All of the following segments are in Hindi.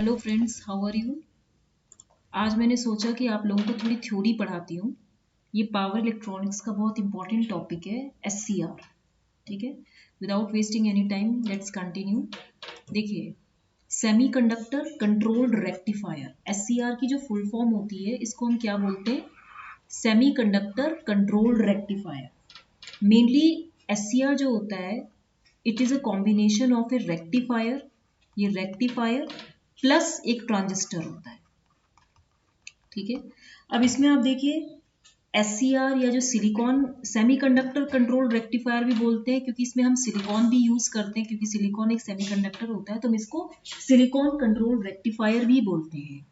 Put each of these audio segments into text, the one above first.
Hello friends, how are you. आज मैंने सोचा कि आप लोगों को थोड़ी थ्योरी पढ़ाती हूँ। ये पावर इलेक्ट्रॉनिक्स का बहुत इंपॉर्टेंट टॉपिक है, SCR। ठीक है, without wasting any time let's continue. देखिए, सेमीकंडक्टर कंट्रोल्ड रेक्टिफायर, SCR की जो फुल फॉर्म होती है इसको हम क्या बोलते हैं? Semiconductor controlled rectifier. Mainly SCR जो होता है, it is a combination of a rectifier, ये रेक्टिफायर प्लस एक ट्रांजिस्टर होता है। ठीक है, अब इसमें आप देखिए SCR या जो सिलिकॉन सेमीकंडक्टर कंट्रोल रेक्टिफायर भी बोलते हैं, क्योंकि इसमें हम सिलिकॉन भी यूज करते हैं, क्योंकि सिलिकॉन एक सेमीकंडक्टर होता है, तो हम इसको सिलिकॉन कंट्रोल रेक्टिफायर भी बोलते हैं।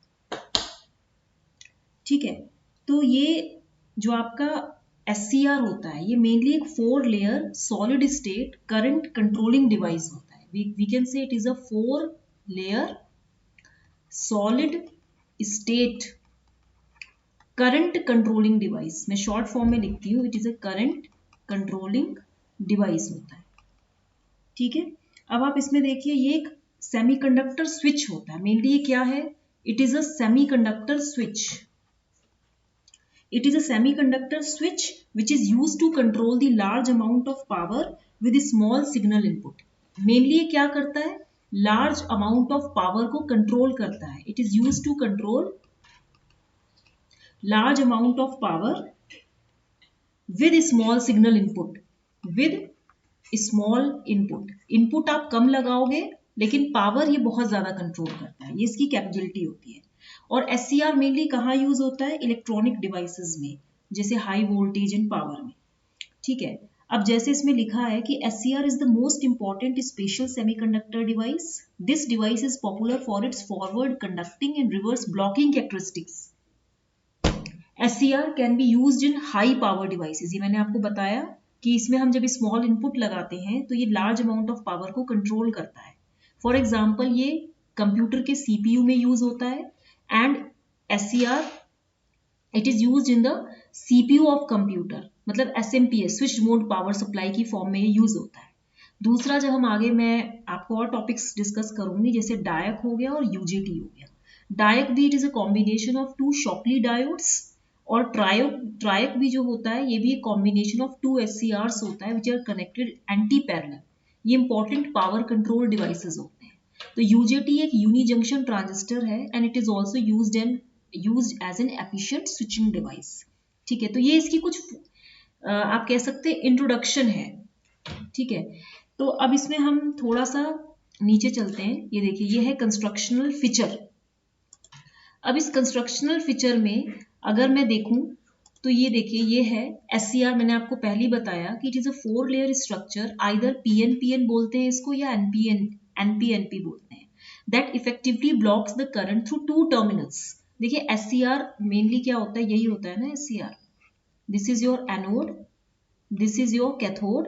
ठीक है, तो ये जो आपका SCR होता है, ये मेनली एक 4 layer solid state current controlling device होता है। We can say it is a 4 layer solid state current controlling device. मैं शॉर्ट फॉर्म में लिखती हूँ, it is a current controlling device होता है। ठीक है, अब आप इसमें देखिए ये एक सेमीकंडक्टर स्विच होता है। मेनली ये क्या है? It is a semiconductor switch. It is a semiconductor switch which is used to control the large amount of power with small signal input. Mainly ये क्या करता है? लार्ज अमाउंट ऑफ पावर को कंट्रोल करता है। It is used to control large amount of power with small signal input, with small input आप कम लगाओगे लेकिन पावर ये बहुत ज्यादा कंट्रोल करता है, ये इसकी कैपेबिलिटी होती है। और SCR मेनली कहाँ यूज होता है? इलेक्ट्रॉनिक डिवाइसेस में, जैसे हाई वोल्टेज एंड पावर में। ठीक है, अब जैसे इसमें लिखा है कि SCR is the most important special semiconductor device. This device is popular for its forward conducting and reverse blocking characteristics. SCR can be used in high power devices. ये मैंने आपको बताया कि इसमें हम जब स्मॉल इनपुट लगाते हैं तो ये लार्ज अमाउंट ऑफ पावर को कंट्रोल करता है। फॉर एग्जाम्पल, ये कंप्यूटर के CPU में यूज होता है and SCR it is used in the CPU of computer, मतलब SMPS switch mode power supply की फॉर्म में ये यूज होता है। दूसरा, जब हम आगे मैं आपको और टॉपिक्स डिस्कस करूंगी, जैसे डायक हो गया और UJT हो गया। डायक भी it is a combination of 2 Shockley diodes, और ट्रायक भी जो होता है ये भी एक कॉम्बिनेशन ऑफ 2 SCRs होता है which are connected anti parallel. ये इंपॉर्टेंट पावर कंट्रोल डिवाइसेस होते हैं। तो UJT एक यूनी जंक्शन ट्रांजिस्टर है and it is also used as an efficient switching device. ठीक है, तो ये इसकी कुछ आप कह सकते हैं इंट्रोडक्शन है। ठीक है, तो अब इसमें हम थोड़ा सा नीचे चलते हैं। ये देखिए, ये है कंस्ट्रक्शनल फीचर। अब इस कंस्ट्रक्शनल फीचर में अगर मैं देखूं तो ये देखिए, ये है SCR। मैंने आपको पहले ही बताया कि it is a 4 layer structure, either PNPN बोलते हैं इसको या NPNP बोलते हैं, that effectively blocks the current through 2 terminals. देखिए, SCR मेनली क्या होता है? यही होता है ना SCR। This is your anode, this is your cathode,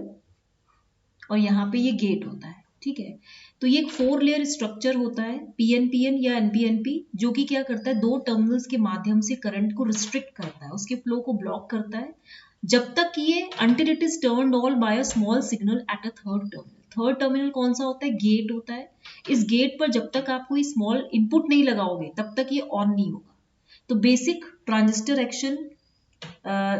और यहाँ पे ये गेट होता है। ठीक है, तो ये एक 4 लेयर स्ट्रक्चर होता है, PNPN या NPNP, जो कि क्या करता है? 2 टर्मिनल्स के माध्यम से करंट को रिस्ट्रिक्ट करता है, उसके फ्लो को ब्लॉक करता है, जब तक कि ये until it is turned on by a small signal at a third terminal। Third terminal कौन सा होता है? गेट होता है। इस गेट पर जब तक आप कोई स्मॉल इनपुट नहीं लगाओगे तब तक ये ऑन नहीं होगा। तो basic transistor action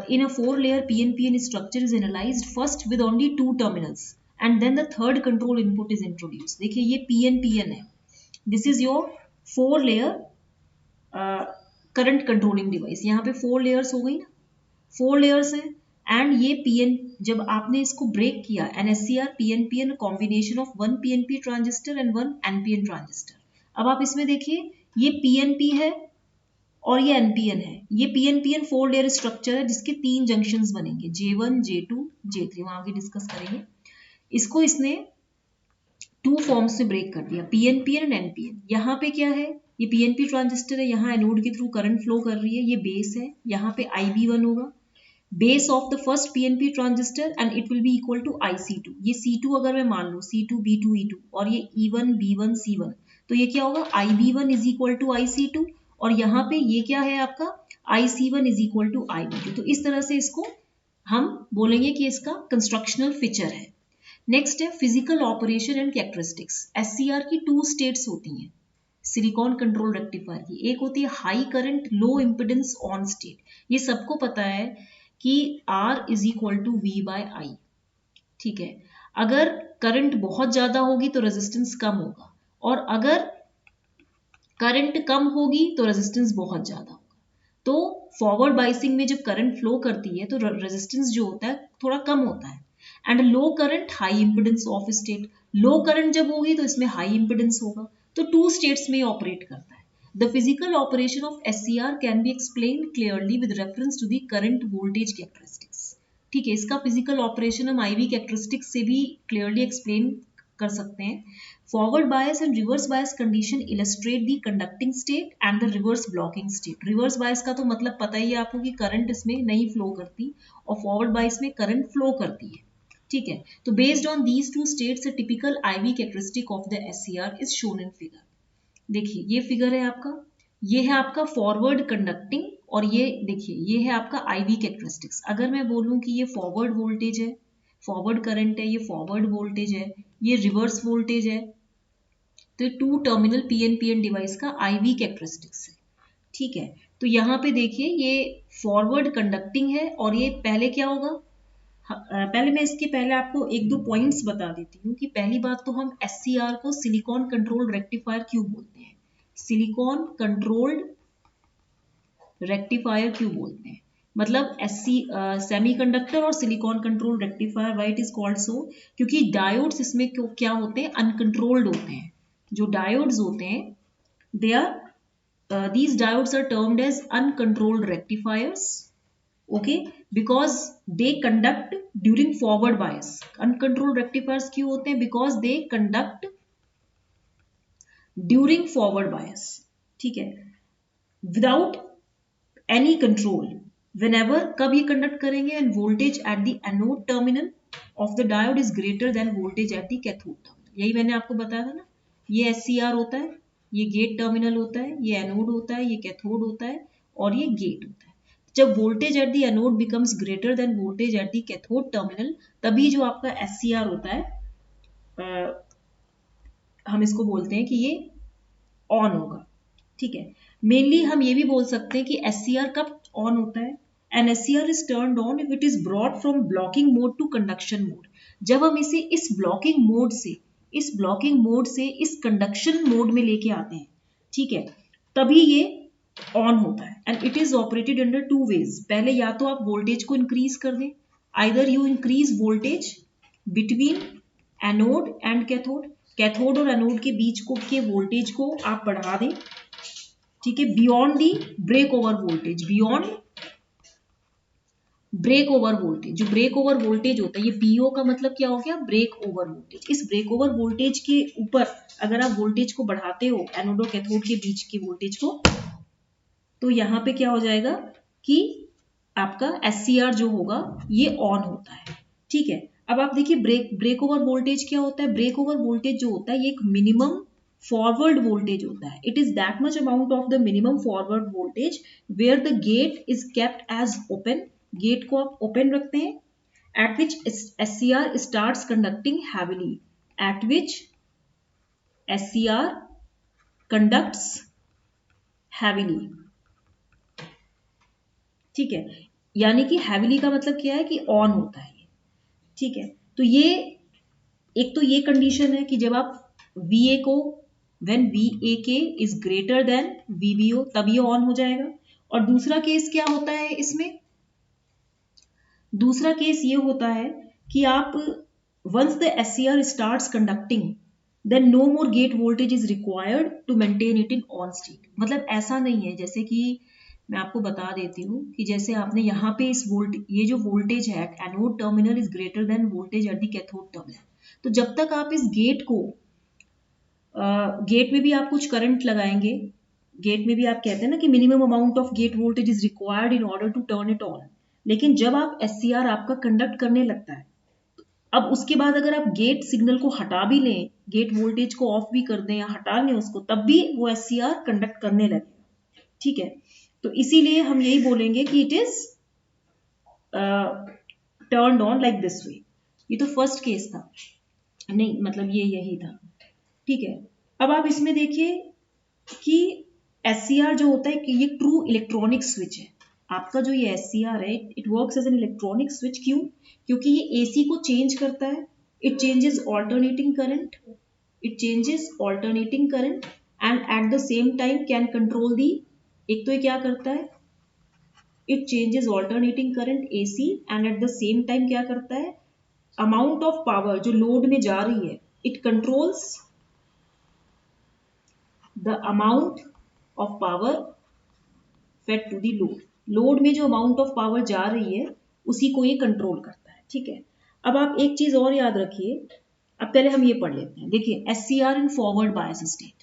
in a 4 layer PNPN structure is analyzed first with only 2 terminals and then the third control input is introduced। देखिए, ये PNPN है, this is your 4 layer current controlling device. यहाँ पे 4 लेयर्स हो गई ना, 4 लेयर्स है एंड ये PN, जब आपने इसको ब्रेक किया, SCR PNPN combination of 1 PNP transistor and 1 NPN transistor. अब आप इसमें देखिए, ये PNP है और ये NPN है। ये PNPN 4 लेयर स्ट्रक्चर है जिसके 3 जंक्शंस बनेंगे, J1 J2 J3, वहां आगे डिस्कस करेंगे। इसको इसने 2 फॉर्म्स में ब्रेक कर दिया, PNPN एंड NPN। यहाँ पे क्या है? ये PNP ट्रांजिस्टर है, यहाँ एनोड के थ्रू करंट फ्लो कर रही है, ये बेस है, यहाँ पे IB1 होगा, base of the first PNP transistor, and it will be equal to IC2। ये C2 अगर मैं मान लूँ, C2 B2 E2, और ये E1 B1 C1, तो ये क्या होगा? IB1 is equal to IC2, और यहाँ पे ये क्या है आपका? IC1 is equal to IB2। तो इस तरह से इसको हम बोलेंगे कि इसका कंस्ट्रक्शनल फीचर है। नेक्स्ट है physical operation and characteristics. SCR की 2 स्टेट्स होती हैं, सिलिकॉन कंट्रोल रेक्टिफायर की, एक होती है high current low impedance on state. ये सबको पता है कि R is equal to V by I. ठीक है, अगर करंट बहुत ज्यादा होगी तो रेजिस्टेंस कम होगा, और अगर करंट कम होगी तो रेजिस्टेंस बहुत ज्यादा होगा। तो फॉरवर्ड बाइसिंग में जब करंट फ्लो करती है तो रेजिस्टेंस जो होता है थोड़ा कम होता है। And low current high impedance of state, low current जब होगी तो इसमें हाई इंपिडेंस होगा। तो टू स्टेट्स में ऑपरेट करता है। The physical operation of SCR can be explain clearly with reference to the current voltage characteristics. ठीक है, इसका फिजिकल ऑपरेशन हम IV कैरेक्टरिस्टिक्स से भी क्लियरली एक्सप्लेन कर सकते हैं। Forward bias and reverse bias condition illustrate the conducting state and the reverse blocking state. Reverse bias का तो मतलब पता ही है आपको कि करंट इसमें नहीं फ्लो करती, और फॉरवर्ड बायस में करंट फ्लो करती है। ठीक है, तो based on these two states a typical IV characteristic of the SCR is shown in figure. देखिए ये फिगर है आपका, ये है आपका फॉरवर्ड कंडक्टिंग, और ये देखिए ये है आपका IV कैरेक्टरिस्टिक्स। अगर मैं बोलूं कि ये फॉरवर्ड वोल्टेज है, फॉरवर्ड करंट है, ये फॉरवर्ड वोल्टेज है, ये रिवर्स वोल्टेज है, तो टू टर्मिनल PNPN डिवाइस का IV कैरेक्टरिस्टिक्स है। ठीक है, तो यहाँ पे देखिए ये फॉरवर्ड कंडक्टिंग है, और ये पहले क्या होगा, पहले मैं इसके पहले आपको एक दो पॉइंट्स बता देती हूँ कि पहली बात तो हम SCR को सिलिकॉन कंट्रोल्ड रेक्टिफायर क्यों बोलते हैं, सिलिकॉन कंट्रोल्ड रेक्टिफायर क्यों बोलते हैं, मतलब सेमीकंडक्टर और silicon control rectifier why it is called सो, क्योंकि डायोड्स इसमें क्या होते हैं, अनकंट्रोल्ड होते हैं। जो डायोड्स होते हैं they are these diodes are termed as uncontrolled rectifiers, okay, because they conduct during forward bias. Uncontrolled rectifiers क्यों होते हैं, because they conduct during forward bias। ठीक है, without any control, whenever, कब ये conduct करेंगे, and voltage at the anode terminal of the diode is greater than voltage at the cathode terminal। यही मैंने आपको बताया था ना, ये SCR होता है, ये गेट टर्मिनल होता है, ये एनोड होता है, ये कैथोड होता है, और ये गेट होता है। जब voltage at the anode becomes greater than voltage at the cathode terminal, तभी जो आपका SCR होता है हम इसको बोलते हैं कि ये ऑन होगा। ठीक है, मेनली हम ये भी बोल सकते हैं कि SCR कब ऑन होता है, and SCR is turned on if it is brought from blocking mode to conduction mode. जब हम इसे इस ब्लॉकिंग मोड से इस कंडक्शन मोड में लेके आते हैं, ठीक है, तभी ये ऑन होता है। And it is operated under two ways. पहले या तो आप वोल्टेज को इंक्रीज कर दें, either you increase voltage between anode and cathode, cathode और एनोड के बीच के वोल्टेज को आप बढ़ा दें। ठीक है, beyond the break over voltage, beyond break over voltage. जो ब्रेक ओवर वोल्टेज होता है, ये BO का मतलब क्या हो गया, ब्रेक ओवर वोल्टेज। इस ब्रेक ओवर वोल्टेज के ऊपर अगर आप वोल्टेज को बढ़ाते हो, एनोड और कैथोड के बीच के वोल्टेज को, तो यहाँ पे क्या हो जाएगा कि आपका SCR जो होगा ये ऑन होता है। ठीक है, अब आप देखिए ब्रेक ओवर वोल्टेज क्या होता है। ब्रेक ओवर वोल्टेज जो होता है ये एक मिनिमम फॉरवर्ड वोल्टेज होता है। It is that much amount of the minimum forward voltage where the gate is kept as open. Gate को आप ओपन रखते हैं, at which SCR starts conducting heavily, at which SCR conducts heavily. ठीक है, यानी कि हैविली का मतलब क्या है कि ऑन होता है ये। ठीक है, तो ये एक तो ये कंडीशन है कि जब आप VA को when VAK is greater than VBO तब ये ऑन हो जाएगा। और दूसरा केस क्या होता है इसमें, दूसरा केस ये होता है कि आप once the SCR starts conducting then no more gate voltage is required to maintain it in on state. मतलब ऐसा नहीं है, जैसे कि मैं आपको बता देती हूँ कि जैसे आपने यहाँ पे ये जो वोल्टेज है anode terminal is greater than voltage at the cathode terminal, तो जब तक आप इस गेट को गेट में भी आप कुछ करंट लगाएंगे, गेट में भी आप कहते हैं ना कि minimum amount of gate voltage is required in order to turn it on. लेकिन जब आप SCR आपका कंडक्ट करने लगता है, अब उसके बाद अगर आप गेट सिग्नल को हटा भी लें, गेट वोल्टेज को ऑफ भी कर दें या हटा लें उसको, तब भी वो SCR कंडक्ट करने लगेगा। ठीक है, तो इसीलिए हम यही बोलेंगे कि it is turned on like this way. ये तो फर्स्ट केस था, नहीं मतलब ये यही था। ठीक है, अब आप इसमें देखिए कि SCR जो होता है कि ये ट्रू इलेक्ट्रॉनिक स्विच है। आपका जो ये SCR है it works as an electronic switch. क्यों? क्योंकि ये AC को चेंज करता है। It changes alternating current, and at the same time can control the, एक तो ये क्या करता है, it changes alternating current AC and at the same time क्या करता है, अमाउंट ऑफ पावर जो लोड में जा रही है, it controls the amount of power fed to the load. Load में जो अमाउंट ऑफ पावर जा रही है उसी को ये कंट्रोल करता है। ठीक है, अब आप एक चीज और याद रखिए, अब पहले हम ये पढ़ लेते हैं। देखिए SCR in forward bias state,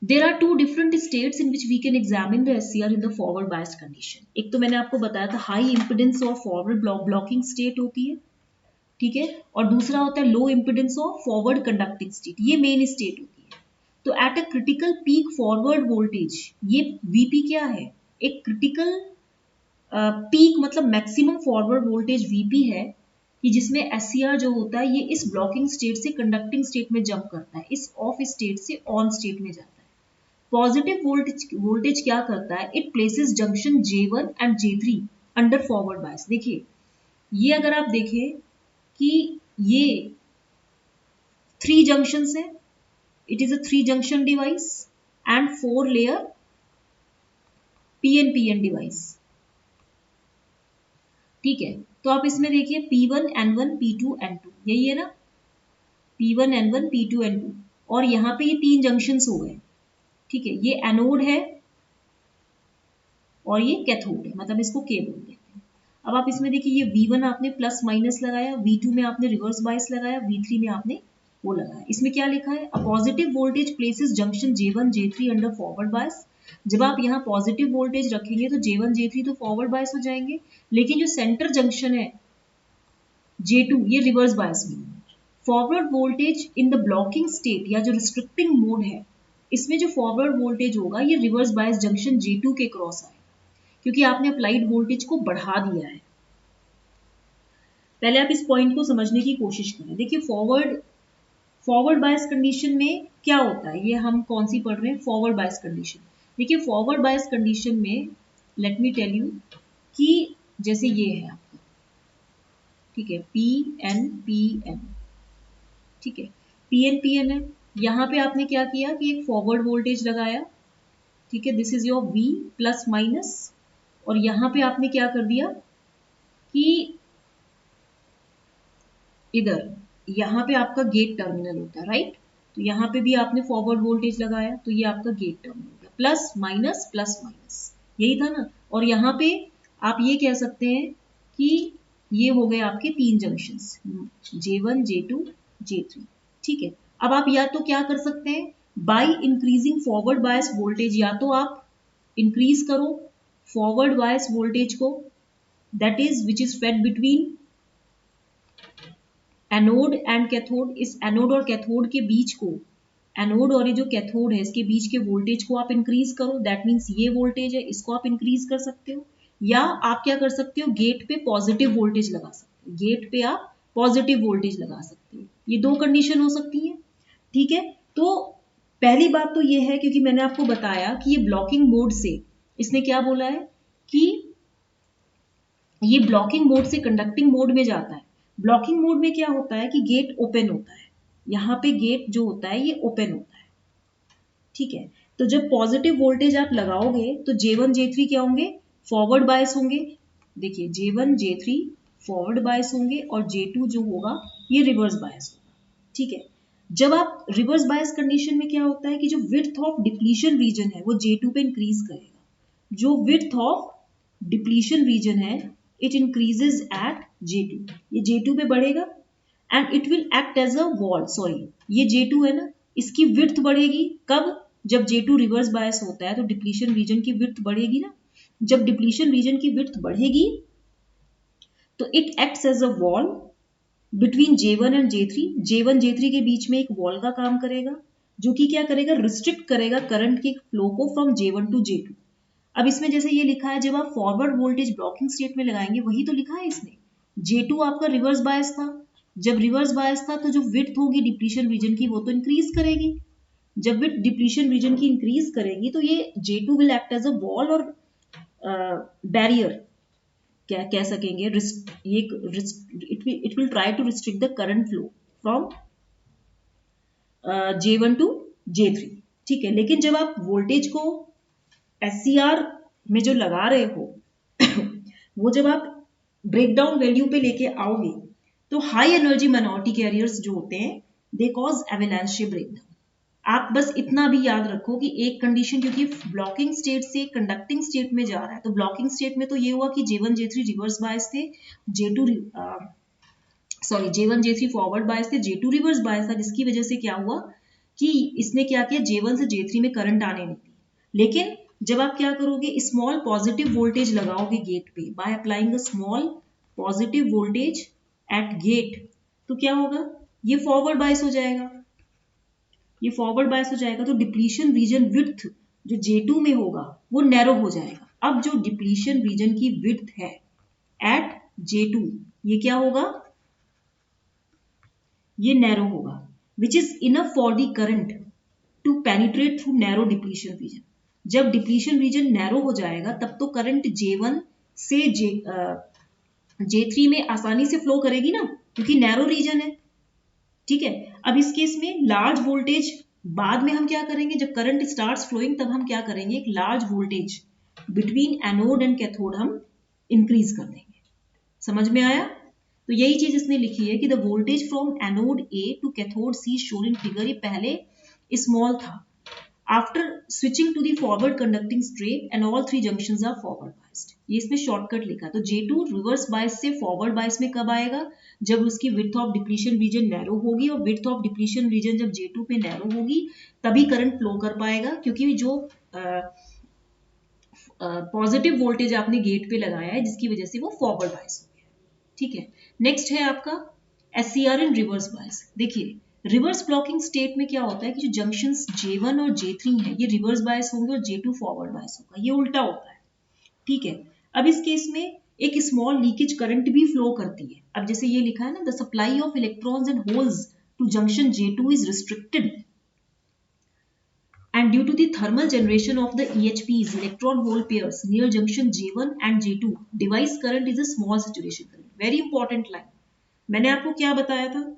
there are two different states in which we can examine the SCR in the forward biased condition। एक तो मैंने आपको बताया था high impedance of forward blocking state होती है, ठीक है, और दूसरा होता है low impedance of forward conducting state, ये मेन स्टेट होती है। तो at a critical peak forward voltage, ये VP क्या है, एक क्रिटिकल पीक मतलब मैक्सिमम फॉरवर्ड वोल्टेज VP है कि जिसमें SCR जो होता है ये इस ब्लॉकिंग स्टेट से कंडक्टिंग स्टेट में जंप करता है, इस ऑफ स्टेट से ऑन स्टेट में जाता है। पॉजिटिव वोल्टेज क्या करता है, it places junction J1 and J3 under forward bias. देखिए ये अगर आप देखें कि ये 3 जंक्शंस है, it is a 3 junction device and 4 layer PNPN device. ठीक है, तो आप इसमें देखिए P1 N1 P2 N2, यही है ना, P1 N1 P2 N2, और यहाँ पे ये 3 जंक्शंस हो गए। ठीक है, ये एनोड है और ये कैथोड है, मतलब इसको K बोल देते हैं। अब आप इसमें देखिए ये V1 आपने प्लस माइनस लगाया, V2 में आपने रिवर्स बायस लगाया, V3 में आपने वो लगाया। इसमें क्या लिखा है, a positive voltage places junction J1 J3 under forward bias. जब आप यहाँ पॉजिटिव वोल्टेज रखेंगे तो J1 J3 तो फॉरवर्ड बायस हो जाएंगे, लेकिन जो सेंटर जंक्शन है J2 ये रिवर्स बायस में। Forward voltage in the blocking state या जो रिस्ट्रिक्टिंग मोड है, इसमें जो फॉरवर्ड वोल्टेज होगा ये रिवर्स बायस जंक्शन J2 के क्रॉस आएगा, क्योंकि आपने अप्लाइड वोल्टेज को बढ़ा दिया है। पहले आप इस पॉइंट को समझने की कोशिश करें। देखिए फॉरवर्ड बायस कंडीशन में क्या होता है, ये हम कौन सी पढ़ रहे हैं, फॉरवर्ड बायस कंडीशन। देखिए फॉरवर्ड बायस कंडीशन में लेट मी टेल यू कि जैसे ये है आपका, ठीक है, PNPN, ठीक है, PNPN है, यहाँ पे आपने क्या किया कि एक फॉरवर्ड वोल्टेज लगाया, ठीक है, this is your V plus minus, और यहाँ पे आपने क्या कर दिया कि इधर यहाँ पे आपका गेट टर्मिनल होता है, राइट, तो यहाँ पे भी आपने फॉरवर्ड वोल्टेज लगाया, तो ये आपका गेट टर्मिनल हो गया, प्लस माइनस, यही था ना। और यहाँ पे आप ये कह सकते हैं कि ये हो गए आपके 3 जंक्शंस J1 J2 J3। ठीक है, अब आप या तो क्या कर सकते हैं, by increasing forward bias voltage, या तो आप इंक्रीज करो फॉरवर्ड बायस वोल्टेज को, that is which is fed between anode and cathode. इस एनोड और कैथोड के बीच को, एनोड और ये जो कैथोड है इसके बीच के वोल्टेज को आप इंक्रीज करो, दैट मीन्स ये वोल्टेज है इसको आप इंक्रीज कर सकते हो, या आप क्या कर सकते हो, गेट पे पॉजिटिव वोल्टेज लगा सकते हो, गेट पे आप पॉजिटिव वोल्टेज लगा सकते हो। ये 2 कंडीशन हो सकती है। ठीक है, तो पहली बात तो ये है, क्योंकि मैंने आपको बताया कि ये ब्लॉकिंग मोड से, इसने क्या बोला है कि ये ब्लॉकिंग मोड से कंडक्टिंग मोड में जाता है। ब्लॉकिंग मोड में क्या होता है कि गेट ओपन होता है, यहाँ पे गेट जो होता है ये ओपन होता है। ठीक है, तो जब पॉजिटिव वोल्टेज आप लगाओगे तो J1 J3 क्या होंगे, फॉरवर्ड बायस होंगे। देखिए J1 J3 फॉरवर्ड बायस होंगे और J2 जो होगा ये रिवर्स बायस होगा। ठीक है, जब आप रिवर्स बायस कंडीशन में क्या होता है कि जो विड्थ ऑफ डिप्लीशन रीजन है वो J2 पे इंक्रीज करेगा, जो विड्थ ऑफ डिप्लीशन रीजन है इट इंक्रीजेज एट J2, ये J2 पे बढ़ेगा and it will act as a wall, sorry ये J2 है ना, इसकी विड्थ बढ़ेगी कब, जब J2 रिवर्स बायस होता है तो डिप्लीशन रीजन की विड्थ बढ़ेगी ना, जब डिप्लीशन रीजन की विड्थ बढ़ेगी तो it acts as a wall between J1 and J3, J1 J3 के बीच में एक वॉल का काम करेगा, जो कि क्या करेगा, रिस्ट्रिक्ट करेगा करंट के फ्लो को फ्रॉम J1 टू J2। अब इसमें जैसे ये लिखा है जब आप फॉरवर्ड वोल्टेज ब्लॉकिंग स्टेट में लगाएंगे, वही तो लिखा है इसने, J2 आपका रिवर्स बायस था, जब रिवर्स बायस था तो जो विड्थ होगी डिप्लीशन रीजन की वो तो इंक्रीज करेगी, जब विथ डिप्लीशन रीजन की इंक्रीज करेगी तो ये J2 will act as a wall और बैरियर क्या कह सकेंगे, ये it will try to restrict the current flow from J1 to J3। ठीक है, लेकिन जब आप वोल्टेज को SCR में जो लगा रहे हो वो जब आप ब्रेकडाउन वैल्यू पे लेके आओगे तो हाई एनर्जी माइनॉरिटी कैरियर्स जो होते हैं दे कॉज एवेलांचे ब्रेकडाउन। आप बस इतना भी याद रखो कि एक कंडीशन, क्योंकि ब्लॉकिंग स्टेट से कंडक्टिंग स्टेट में जा रहा है, तो ब्लॉकिंग स्टेट में तो ये हुआ कि J1 J3 रिवर्स बायस थे, J1 J3 फॉरवर्ड बायस थे, J2 रिवर्स बायस था, जिसकी वजह से क्या हुआ कि इसने क्या किया, J1 से J3 में करंट आने नहीं दी। लेकिन जब आप क्या करोगे, स्मॉल पॉजिटिव वोल्टेज लगाओगे गेट पे by applying a small positive voltage at gate, तो क्या होगा, ये फॉरवर्ड बायस हो जाएगा, ये फॉरवर्ड बायस हो जाएगा, तो डिप्लीशन रीजन विड्थ जो J2 में होगा वो नैरो हो जाएगा। अब जो डिप्लीशन रीजन की विड्थ है एट J2 ये क्या होगा, ये नैरो होगा, which is enough for the current to penetrate through narrow depletion region. जब डिप्लीशन रीजन नैरो हो जाएगा तब तो करंट J1 से J3 में आसानी से फ्लो करेगी ना, क्योंकि नैरो रीजन है। ठीक है, अब इस केस में लार्ज वोल्टेज बाद में हम क्या करेंगे, जब करंट स्टार्ट्स फ्लोइंग तब हम क्या करेंगे, एक large voltage between anode and cathode हम इंक्रीज कर देंगे। समझ में आया? तो यही चीज इसने लिखी है कि the voltage from anode A to cathode C shown in figure, ये पहले स्मॉल था, after switching to the forward conducting state and all three junctions are forward biased. ये इसमें शॉर्टकट लिखा। तो J2 रिवर्स बायस से फॉरवर्ड बायस में कब आएगा, जब उसकी width of depletion region narrow होगी, और विड्थ ऑफ डिप्लीशन रीजन जब J2 पे नैरो होगी तभी करंट फ्लो कर पाएगा, क्योंकि जो पॉजिटिव वोल्टेज आपने गेट पे लगाया है जिसकी वजह से वो फॉरवर्ड बायस हो गया। ठीक है, नेक्स्ट है आपका SCR इन रिवर्स बायस। देखिए रिवर्स ब्लॉकिंग स्टेट में क्या होता है कि जो जंक्शंस J1 और J3 हैं ये रिवर्स बायस होंगे और J2 फॉरवर्ड बायस होगा, ये उल्टा होता है। ठीक है, अब इस केस में एक स्मॉल लीकेज करंट भी फ्लो करती है। अब जैसे ये लिखा है ना, the supply of electrons and holes to junction J2 is restricted and due to the thermal generation of the EHPs electron hole pairs near junction J1 and J2 device current is a small saturation current। very important line। मैंने आपको क्या बताया था,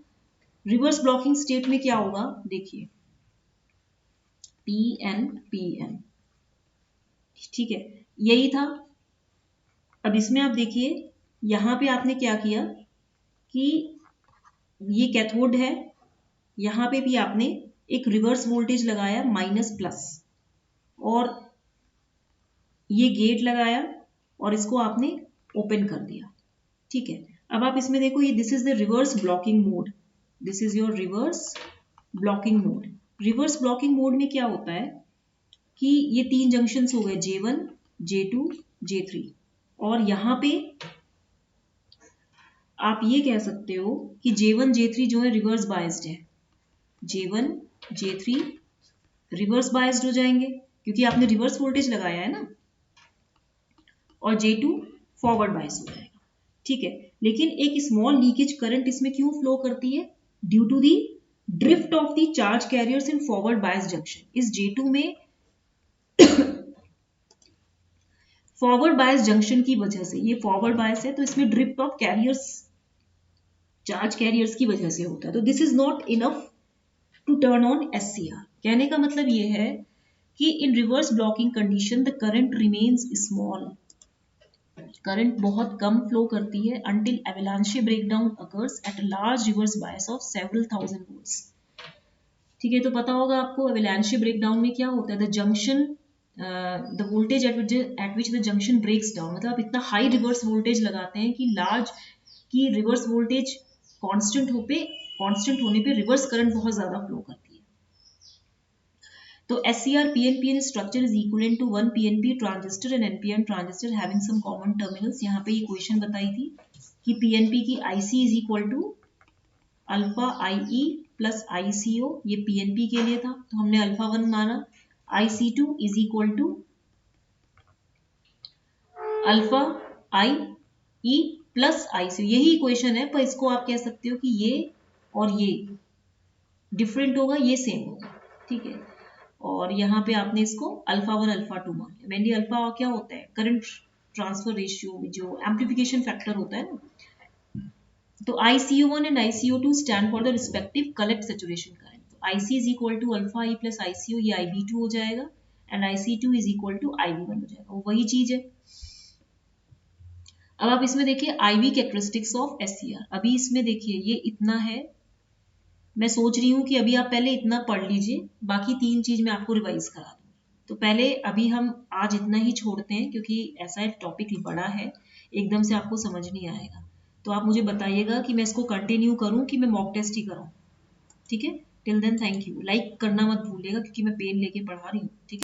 रिवर्स ब्लॉकिंग स्टेट में क्या होगा, देखिए PN। ठीक है, यही था। अब इसमें आप देखिए यहां पे आपने क्या किया कि ये कैथोड है, यहां पे भी आपने एक रिवर्स वोल्टेज लगाया माइनस प्लस, और ये गेट लगाया और इसको आपने ओपन कर दिया। ठीक है, अब आप इसमें देखो, ये this is the reverse blocking mode, this is your reverse blocking mode. Reverse blocking mode में क्या होता है कि ये तीन जंक्शंस हो गए J1 J2 J3, और यहां पे आप ये कह सकते हो कि J1 J3 जो है रिवर्स बायस्ड है, J1 J3 रिवर्स बायस्ड हो जाएंगे क्योंकि आपने रिवर्स वोल्टेज लगाया है ना, और J2 फॉरवर्ड बायस हो जाएगा। ठीक है, लेकिन एक स्मॉल लीकेज करंट इसमें क्यों फ्लो करती है, due to the drift of the charge carriers in forward bias junction. इस J2 में फॉरवर्ड बायस जंक्शन की वजह से, ये फॉरवर्ड बायस है तो इसमें drift of carriers, charge carriers की वजह से होता है। तो this is not enough to turn on SCR। कहने का मतलब ये है कि in reverse blocking condition the current remains small, current बहुत कम फ्लो करती है until avalanche breakdown occurs at a large reverse bias of several thousand volts। ठीक है, तो पता होगा आपको avalanche breakdown में क्या होता है, the junction the voltage at which the junction breaks down, मतलब आप इतना हाई रिवर्स वोल्टेज लगाते हैं कि लार्ज की रिवर्स वोल्टेज कांस्टेंट होने पे रिवर्स करंट बहुत ज्यादा फ्लो करती है। तो SCR PNPN structure is equivalent to one PNP transistor and NPN transistor having some common terminals. यहाँ पे ये क्वेश्चन बताई थी कि PNP की IC is equal to alpha IE plus ICO, ये PNP के लिए था तो हमने अल्फा 1 माना, IC2 is equal to alpha IE plus ICO, यही इक्वेशन है, पर इसको आप कह सकते हो कि ये और ये डिफरेंट होगा, ये सेम होगा। ठीक है, और यहाँ पे आपने इसको अल्फा 1 अल्फा 2 मान लिया। मेनली अल्फा क्या होता है, करंट ट्रांसफर रेशियो जो एम्प्लीफिकेशन फैक्टर होता है ना। तो ICO1 and ICO2 stand for the respective collect saturation current. तो IC is equal to alpha I plus ICO, ये IB2 हो जाएगा, and IC2 is equal to IB1 हो जाएगा, वो वही चीज है। अब आप इसमें देखिए IV कैरेक्टरिस्टिक्स ऑफ SCR। अभी इसमें देखिए ये इतना है, मैं सोच रही हूँ कि अभी आप पहले इतना पढ़ लीजिए, बाकी 3 चीज मैं आपको रिवाइज करा दूँ। तो पहले अभी हम आज इतना ही छोड़ते हैं, क्योंकि ऐसा टॉपिक बड़ा है, एकदम से आपको समझ नहीं आएगा। तो आप मुझे बताइएगा कि मैं इसको कंटिन्यू करूँ कि मैं मॉक टेस्ट ही कराऊँ। ठीक है, till then thank you. Like करना मत भूलिएगा, क्योंकि मैं पेन लेके पढ़ा रही हूँ। ठीक है।